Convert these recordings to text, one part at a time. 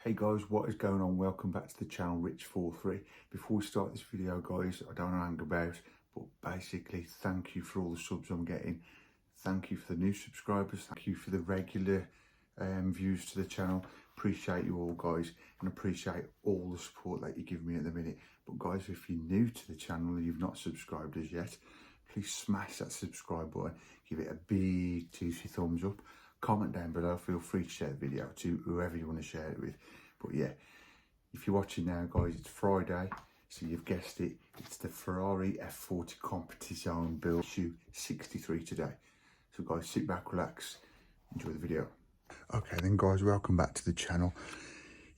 Hey guys, what is going on? Welcome back to the channel, Rich43. Before we start this video guys, I don't know hang about, but basically thank you for all the subs I'm getting. Thank you for the new subscribers, thank you for the regular views to the channel. Appreciate you all guys, and appreciate all the support that you give me at the minute. But guys, if you're new to the channel and you've not subscribed as yet, please smash that subscribe button, give it a big juicy thumbs up. Comment down below, feel free to share the video to whoever you want to share it with. But yeah, if you're watching now guys, it's Friday, so you've guessed it, it's the Ferrari f40 competizione build, issue 63 today. So guys, sit back, relax, enjoy the video. Okay then guys, welcome back to the channel.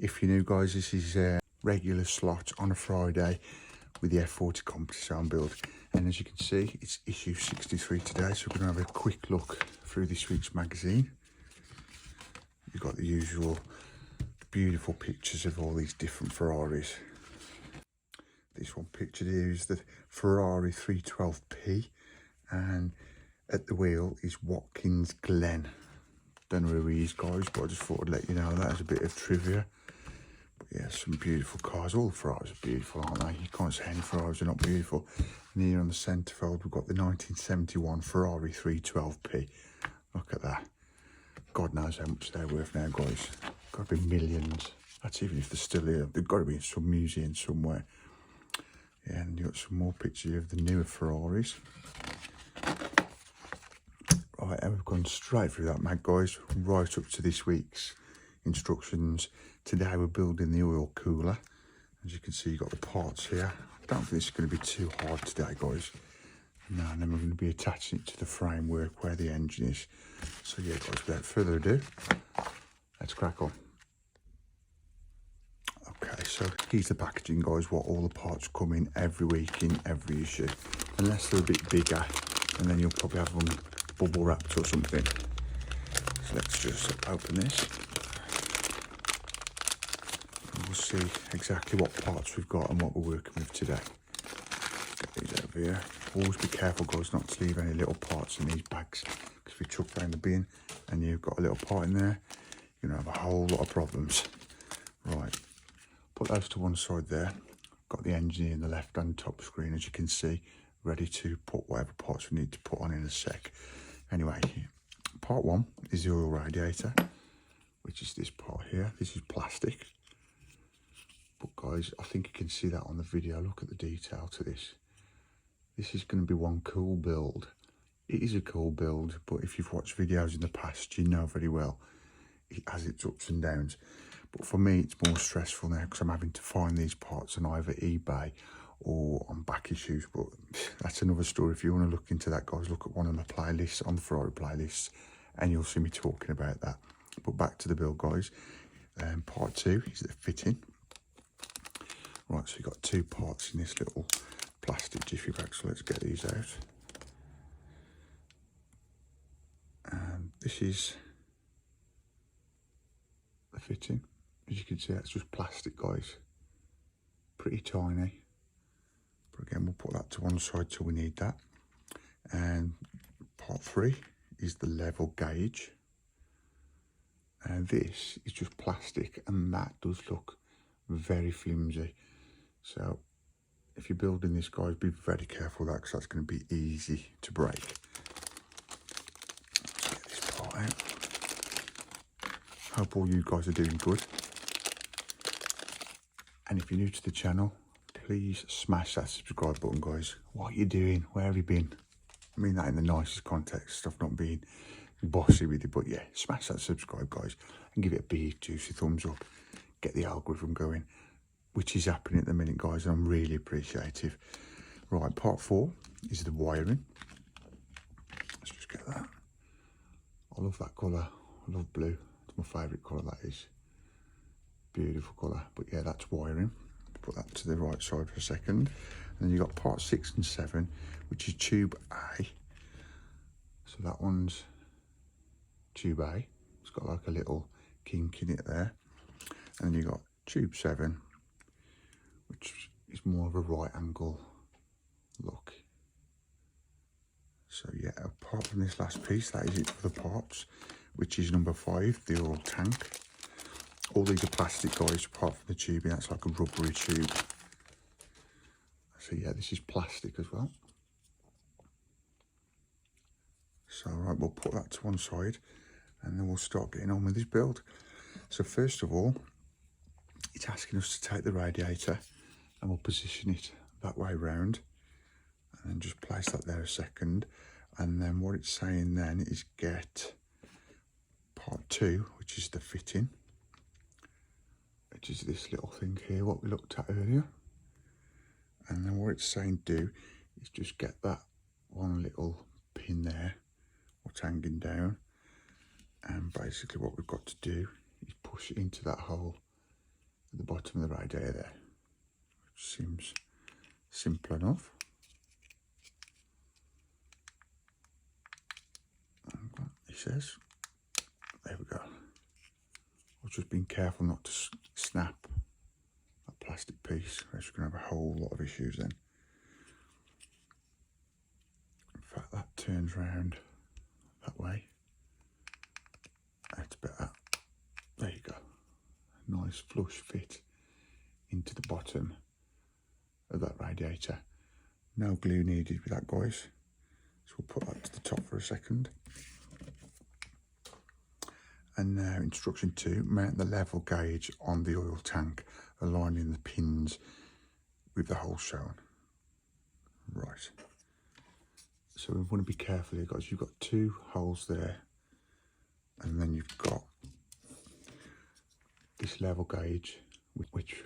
If you're new guys, this is a regular slot on a Friday with the f40 competizione build. And as you can see, it's issue 63 today, so we're going to have a quick look through this week's magazine. You've got the usual beautiful pictures of all these different Ferraris. This one pictured here is the Ferrari 312P, and at the wheel is Watkins Glen. Don't know who he is guys, but I just thought I'd let you know that as a bit of trivia. But yeah, some beautiful cars. All the Ferraris are beautiful, aren't they? You can't say any Ferraris are not beautiful. And here on the centrefold, we've got the 1971 Ferrari 312P. Look at that. God knows how much they're worth now, guys. Got to be millions. That's even if they're still here. They've got to be in some museum somewhere. Yeah, and you've got some more pictures of the newer Ferraris. Right, and we've gone straight through that mag, guys, right up to this week's instructions. Today we're building the oil cooler. As you can see, you've got the parts here. I don't think this is going to be too hard today, guys. No, and then we're going to be attaching it to the framework where the engine is. So yeah, guys, without further ado, let's crack on. Okay, so here's the packaging, guys, what all the parts come in every week in every issue. Unless they're a bit bigger, and then you'll probably have them bubble wrapped or something. So let's just open this. And we'll see exactly what parts we've got and what we're working with today. Get these over here. Always be careful, guys, not to leave any little parts in these bags, because if you chuck down the bin and you've got a little part in there, you're going to have a whole lot of problems. Right, put those to one side there. Got the engine in the left hand top screen, as you can see, ready to put whatever parts we need to put on in a sec. Anyway, part one is the oil radiator, which is this part here. This is plastic. But guys, I think you can see that on the video. Look at the detail to this. This is going to be one cool build. It is a cool build, but if you've watched videos in the past, you know very well it has its ups and downs. But for me, it's more stressful now because I'm having to find these parts on either eBay or on back issues. But that's another story. If you want to look into that, guys, look at one of my playlists, on the Ferrari playlists, and you'll see me talking about that. But back to the build, guys. Part two is the fitting. Right, so you've got two parts in this little plastic jiffy bag, so let's get these out. And this is the fitting. As you can see, that's just plastic, guys. Pretty tiny. But again, we'll put that to one side till we need that. And part three is the level gauge. And this is just plastic, and that does look very flimsy. So if you're building this, guys, be very careful of that, because that's going to be easy to break. Let's get this part out. Hope all you guys are doing good. And if you're new to the channel, please smash that subscribe button, guys. What are you doing? Where have you been? I mean that in the nicest context, of not being bossy with you, but yeah, smash that subscribe, guys, and give it a big juicy thumbs up. Get the algorithm going, which is happening at the minute, guys, and I'm really appreciative. Right, part four is the wiring. Let's just get that. I love that colour. I love blue. It's my favourite colour, that is. Beautiful colour. But yeah, that's wiring. Put that to the right side for a second. And then you've got part 6 and 7, which is tube A. So that one's tube A. It's got like a little kink in it there. And then you've got tube 7, which is more of a right angle look. So yeah, apart from this last piece, that is it for the parts, which is number 5, the oil tank. All these are plastic, guys, apart from the tubing. That's like a rubbery tube. So yeah, this is plastic as well. So right, we'll put that to one side and then we'll start getting on with this build. So first of all, it's asking us to take the radiator and we'll position it that way round and then just place that there a second. And then what it's saying then is get part 2, which is the fitting, which is this little thing here, what we looked at earlier. And then what it's saying do is just get that one little pin there, what's hanging down. And basically what we've got to do is push it into that hole at the bottom of the radiator there, which seems simple enough. He says, there we go. I've just been careful not to snap that plastic piece, or else you're going to have a whole lot of issues then. In fact, that turns round that way. That's better. There you go. Nice flush fit into the bottom of that radiator. No glue needed with that, guys. So we'll put that to the top for a second. And now instruction 2, mount the level gauge on the oil tank, aligning the pins with the hole shown. Right. So we want to be careful here, guys. You've got 2 holes there, and then you've got this level gauge, which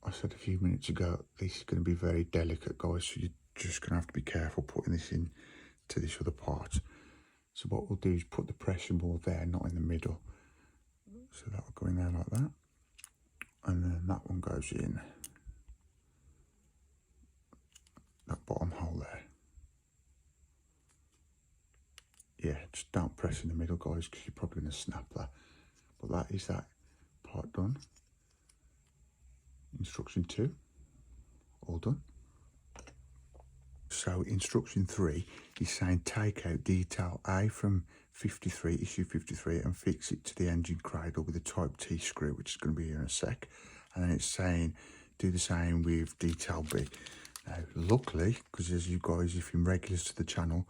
I said a few minutes ago, this is going to be very delicate, guys, so you're just going to have to be careful putting this in to this other part. So what we'll do is put the pressure ball there, not in the middle. So that will go in there like that. And then that one goes in that bottom hole there. Yeah, just don't press in the middle, guys, because you're probably going to snap that. But that is that part done. Instruction 2, all done. So instruction 3 is saying take out detail A from 53, issue 53, and fix it to the engine cradle with a type T screw, which is going to be here in a sec. And then it's saying do the same with detail B. Now, luckily, because as you guys, if you're regulars to the channel,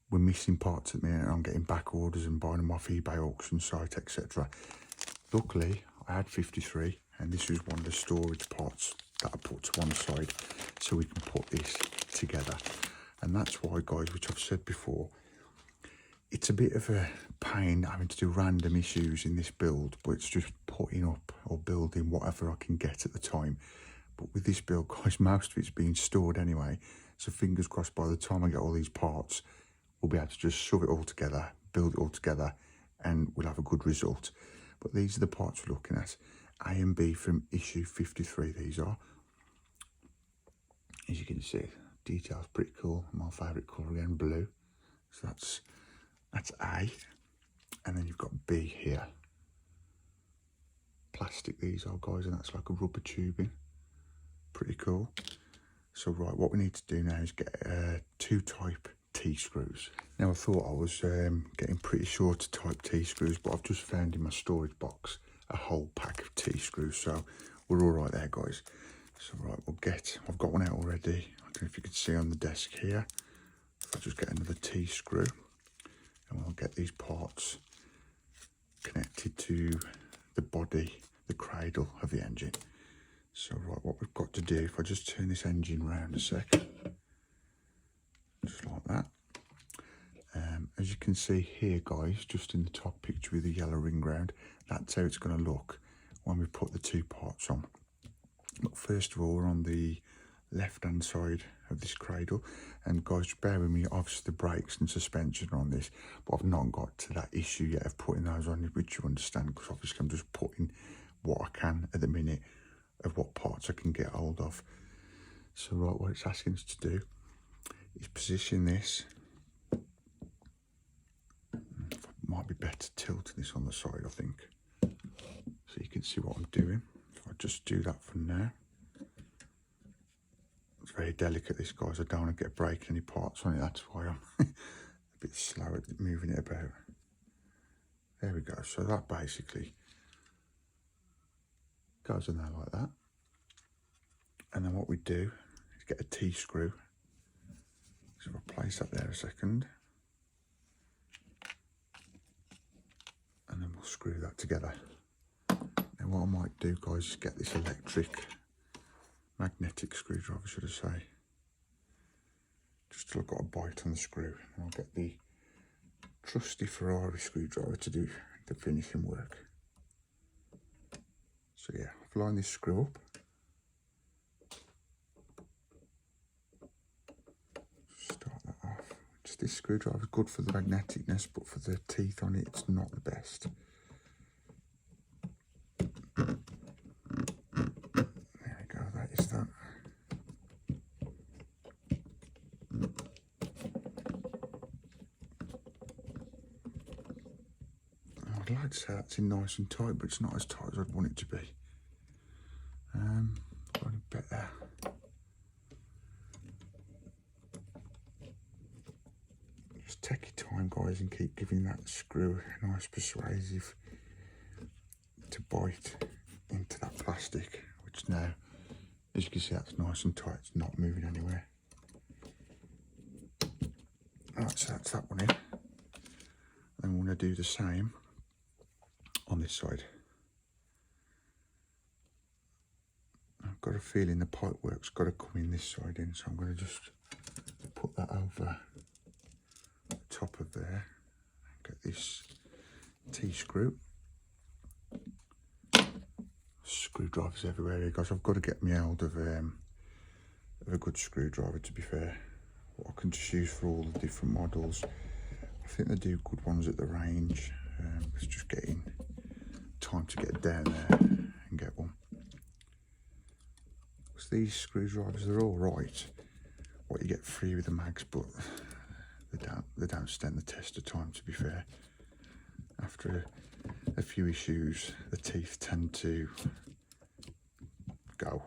we're missing parts at the minute and I'm getting back orders and buying them off eBay auction site, etc. Luckily, I had 53 and this was one of the storage parts that I put to one side so we can put this together. And that's why, guys, which I've said before, it's a bit of a pain having to do random issues in this build, but it's just putting up or building whatever I can get at the time. But with this build, guys, most of it's being stored anyway, so fingers crossed by the time I get all these parts, we'll be able to just shove it all together, build it all together, and we'll have a good result. But these are the parts we're looking at. A and B from issue 53, these are. As you can see, detail's pretty cool. My favourite colour again, blue. So that's A. And then you've got B here. Plastic these are, guys, and that's like a rubber tubing. Pretty cool. So right, what we need to do now is get 2 type T screws. Now I thought I was getting pretty short of type T screws, but I've just found in my storage box a whole pack of T screws, so we're all right there, guys. So right, I've got one out already. I don't know if you can see on the desk here. If I just get another T screw, and we'll get these parts connected to the body, the cradle of the engine. So right, what we've got to do, if I just turn this engine round a sec, just like that. As you can see here, guys, just in the top picture with the yellow ring round, that's how it's going to look when we put the 2 parts on. But first of all, we're on the left hand side of this cradle, and guys, bear with me, obviously the brakes and suspension are on this, but I've not got to that issue yet of putting those on, which you understand, because obviously I'm just putting what I can at the minute of what parts I can get hold of. So right, what it's asking us to do is position this. Might be better tilting this on the side, I think, so you can see what I'm doing. If I just do that for now. It's very delicate, this, guys. I don't want to get breaking any parts on it, that's why I'm a bit slow at moving it about. There we go. So that basically Goes in there like that. And then what we do is get a T-screw. So I'll place that there a second. And then we'll screw that together. Now what I might do, guys, is get this magnetic screwdriver, should I say. Just till I've got a bite on the screw. And I'll get the trusty Ferrari screwdriver to do the finishing work. So yeah, I've lined this screw up. Start that off. Just this screwdriver is good for the magneticness, but for the teeth on it, it's not the best. There we go, that is that. I'd like to say that's in nice and tight, but it's not as tight as I'd want it to be. Probably better. Just take your time, guys, and keep giving that screw a nice persuasive to bite into that plastic, which now, as you can see, that's nice and tight. It's not moving anywhere. Right, so that's that one in. Then we're going to do the same on this side. I've got a feeling the pipe work's got to come in this side in, so I'm going to just put that over the top of there. Get this T-screw. Screwdrivers everywhere here, guys. I've got to get me hold of a good screwdriver, to be fair. What I can just use for all the different models. I think they do good ones at the range. It's just getting time to get down there and get one. Because these screwdrivers, they're all right. What you get free with the mags, but they don't stand the test of time, to be fair. After a few issues, the teeth tend to go.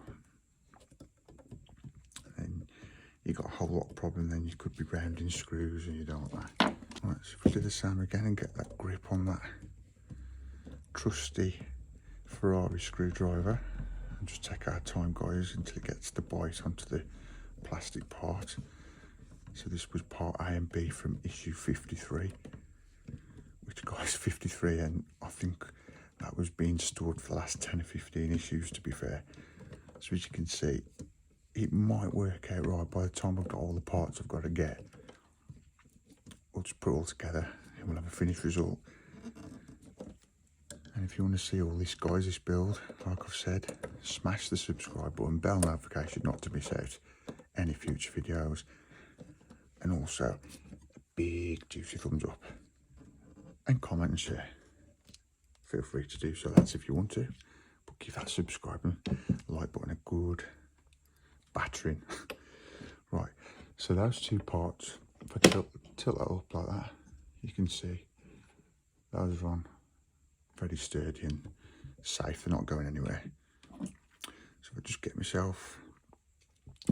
And you got a whole lot of problem, then you could be rounding screws and you don't want that. Right, so if we do the same again and get that grip on that trusty Ferrari screwdriver, and just take our time, guys, until it gets the bite onto the plastic part. So this was part A and B from issue 53, which, guys, 53, and I think that was being stored for the last 10 or 15 issues, to be fair. So as you can see, it might work out right by the time I've got all the parts I've got to get. We'll just put it all together and we'll have a finished result. And if you want to see all this, guys, this build, like I've said, smash the subscribe button, bell notification not to miss out any future videos, and also a big juicy thumbs up and comment and share. Feel free to do so, that's if you want to, but give that subscribe and like button a good battering. Right, so those two parts, if I tilt that up like that, you can see those are on very sturdy and safe, they're not going anywhere. So I just get myself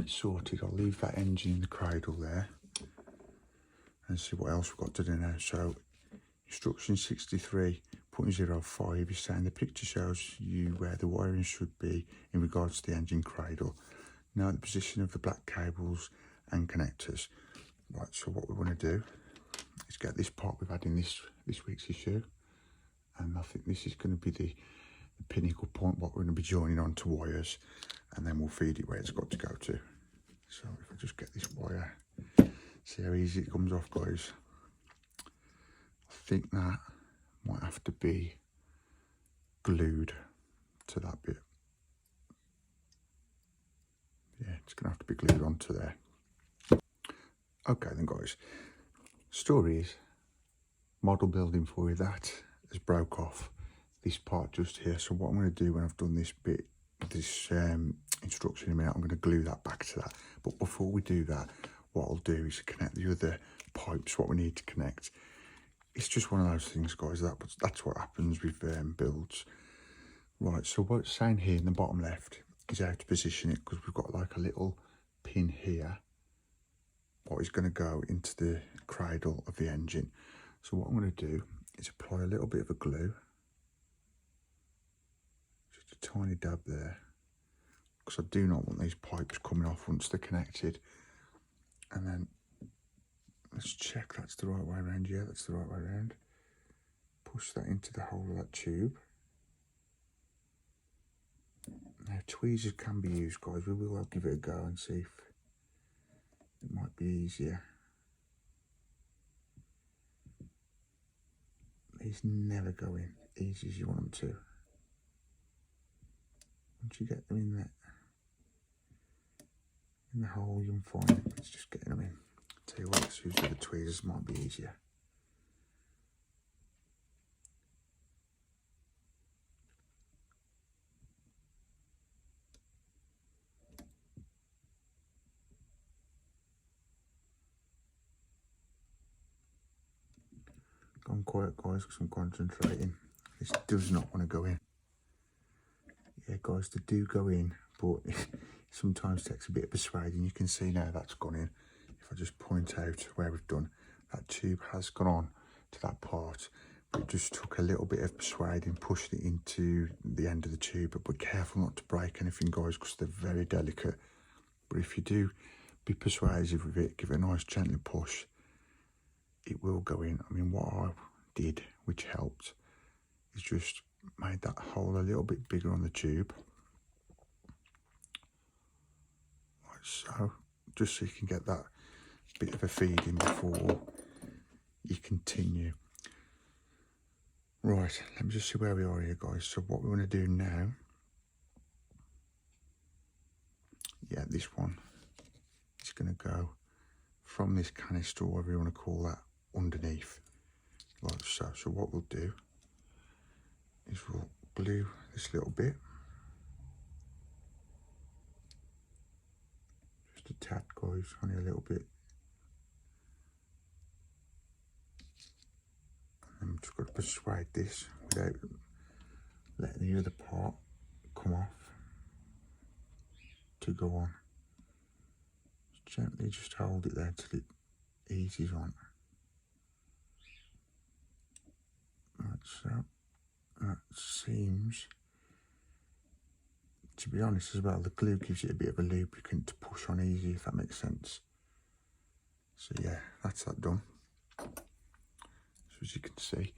sorted. I'll leave that engine in the cradle there and see what else we've got to do now. So instruction 63.05 is saying the picture shows you where the wiring should be in regards to the engine cradle. Now the position of the black cables and connectors. Right, so what we want to do is get this part we've had in this week's issue, and I think this is going to be the pinnacle point, what we're going to be joining onto wires, and then we'll feed it where it's got to go to. So if I just get this wire, see how easy it comes off, guys. I think that might have to be glued to that bit. Yeah, it's going to have to be glued onto there. Okay then, guys, story is model building for you that has broke off this part just here. So what I'm going to do when I've done this bit, this instruction in a minute, I'm going to glue that back to that. But before we do that, what I'll do is connect the other pipes, what we need to connect. It's just one of those things, guys, that's what happens with builds. Right, so what it's saying here in the bottom left is how to position it, because we've got like a little pin here what is going to go into the cradle of the engine. So what I'm going to do is apply a little bit of a glue, just a tiny dab there, because I do not want these pipes coming off once they're connected. And then let's check that's the right way around. Yeah, that's the right way around. Push that into the hole of that tube. Now tweezers can be used, guys. We will give it a go and see if it might be easier. These never go in easy as you want them to. Once you get them in there, in the hole, you'll find it's just getting them in. Tell you what, let's use the tweezers, might be easier. Gone quiet, guys, because I'm concentrating. This does not want to go in. Yeah, guys, they do go in, but it sometimes takes a bit of persuading. You can see now that's gone in. If I just point out where we've done, that tube has gone on to that part, but it just took a little bit of persuading, pushed it into the end of the tube. But be careful not to break anything, guys, because they're very delicate. But if you do be persuasive with it, give it a nice gentle push, it will go in. I mean, what I did, which helped, is just made that hole a little bit bigger on the tube, like so, just so you can get that bit of a feed in before you continue. Right, let me just see where we are here, guys. So what we want to do now, yeah, this one is going to go from this canister, or whatever you want to call that, underneath, like so. So what we'll do is we'll glue this little bit, just a tad, guys, only a little bit, and I'm just going to persuade this without letting the other part come off to go on. Just gently just hold it there till it eases on. Like so. That seems, to be honest as well, the glue gives it a bit of a lubricant to push on easy, if that makes sense. So yeah, that's that done. So as you can see,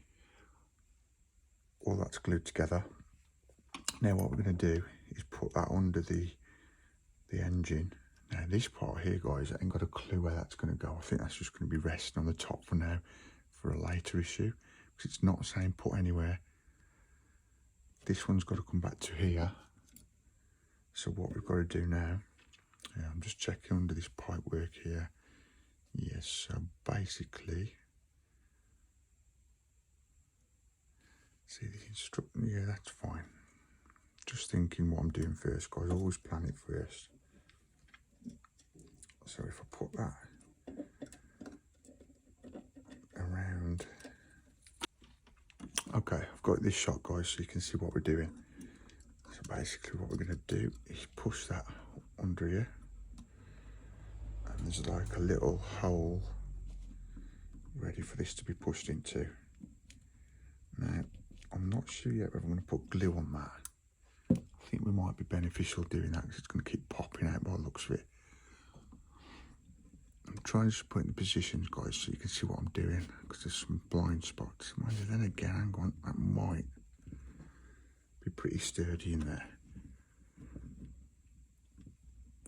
all that's glued together. Now what we're going to do is put that under the engine. Now this part here, guys, I ain't got a clue where that's going to go. I think that's just going to be resting on the top for now, for a later issue, because it's not saying put anywhere. This one's got to come back to here. So what we've got to do now, I'm just checking under this pipe work here. Yes, so basically, see the instruction, yeah, that's fine. Just thinking what I'm doing first, guys, always plan it first. So if I put that around, okay, I've got this shot, guys, so you can see what we're doing. So basically what we're going to do is push that under here, and there's like a little hole ready for this to be pushed into. Now, I'm not sure yet whether I'm going to put glue on that. I think we might be beneficial doing that because it's going to keep popping out by the looks of it. I'm trying to put in the positions, guys, so you can see what I'm doing, because there's some blind spots. Then again, hang on, that might be pretty sturdy in there.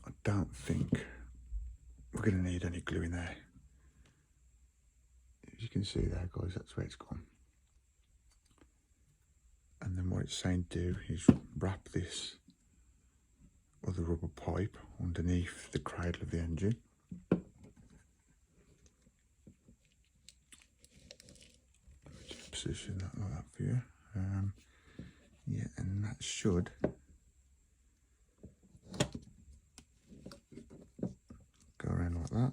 I don't think we're going to need any glue in there. As you can see there, guys, that's where it's gone. And then what it's saying do is wrap this other rubber pipe underneath the cradle of the engine. Position that like that for you. Yeah, and that should go around like that,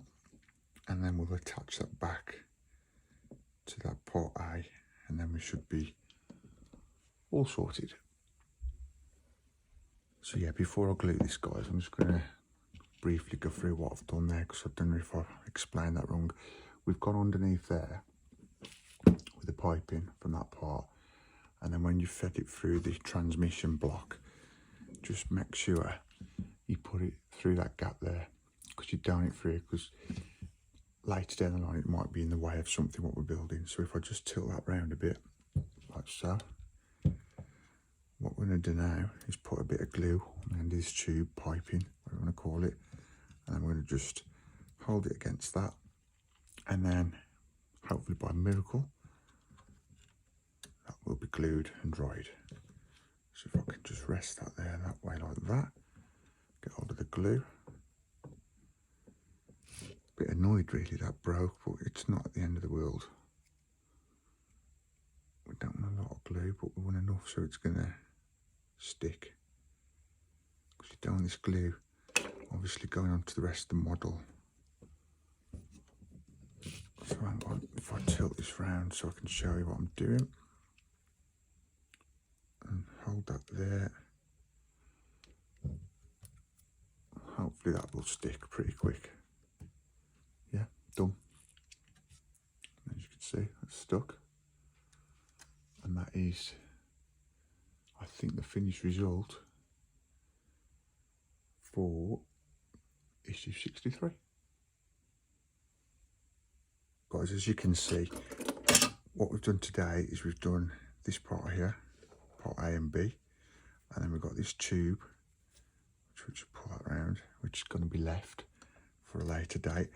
and then we'll attach that back to that port A, and then we should be all sorted. So yeah, before I glue this, guys, I'm just going to briefly go through what I've done there, because I don't know if I explained that wrong. We've gone underneath there with the piping from that part, and then when you fed it through the transmission block, just make sure you put it through that gap there, because you're down it through, because later down the line it might be in the way of something what we're building. So if I just tilt that round a bit, like so, what we're going to do now is put a bit of glue on the end of this tube, piping, whatever you want to call it, and then we're going to just hold it against that, and then hopefully by miracle that will be glued and dried. So if I can just rest that there that way like that, get hold of the glue. Bit annoyed really that broke, but it's not at the end of the world. We don't want a lot of glue, but we want enough so it's gonna stick, because you don't want this glue obviously going on to the rest of the model. So hang on, if I tilt this round so I can show you what I'm doing, and hold that there, hopefully that will stick pretty quick. Yeah, done. As you can see, it's stuck, and that is, I think, the finished result for issue 63. Guys, as you can see, what we've done today is we've done this part here, part A and B, and then we've got this tube, which we just pull that around, which is going to be left for a later date.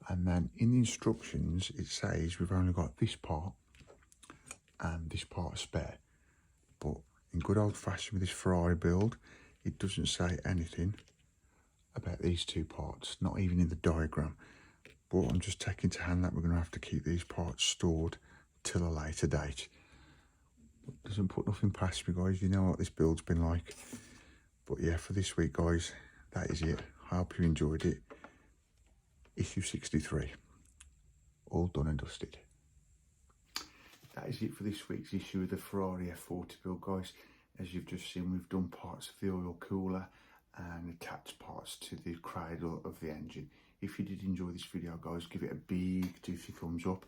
And then in the instructions it says we've only got this part and this part spare, but in good old fashion with this Ferrari build, it doesn't say anything about these two parts, not even in the diagram. But I'm just taking to hand that we're going to have to keep these parts stored till a later date. It doesn't put nothing past me, guys. You know what this build's been like. But yeah, for this week, guys, that is it. I hope you enjoyed it. Issue 63, all done and dusted. That is it for this week's issue of the Ferrari F40 build, guys. As you've just seen, we've done parts of the oil cooler and attached parts to the cradle of the engine. If you did enjoy this video, guys, give it a big juicy thumbs up,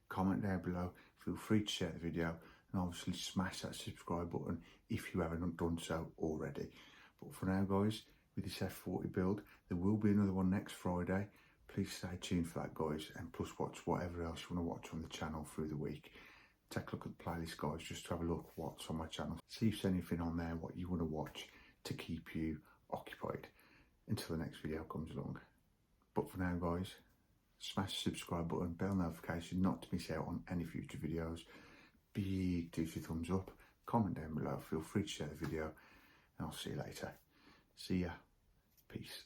comment down below, feel free to share the video, and obviously smash that subscribe button if you haven't done so already. But for now, guys, with this F40 build, there will be another one next Friday. Please stay tuned for that, guys, and plus watch whatever else you want to watch on the channel through the week. Take a look at the playlist, guys, just to have a look what's on my channel. See if there's anything on there what you want to watch to keep you occupied until the next video comes along. But for now, guys, smash the subscribe button, bell notification, not to miss out on any future videos. Big juicy thumbs up, comment down below, feel free to share the video, and I'll see you later. See ya. Peace.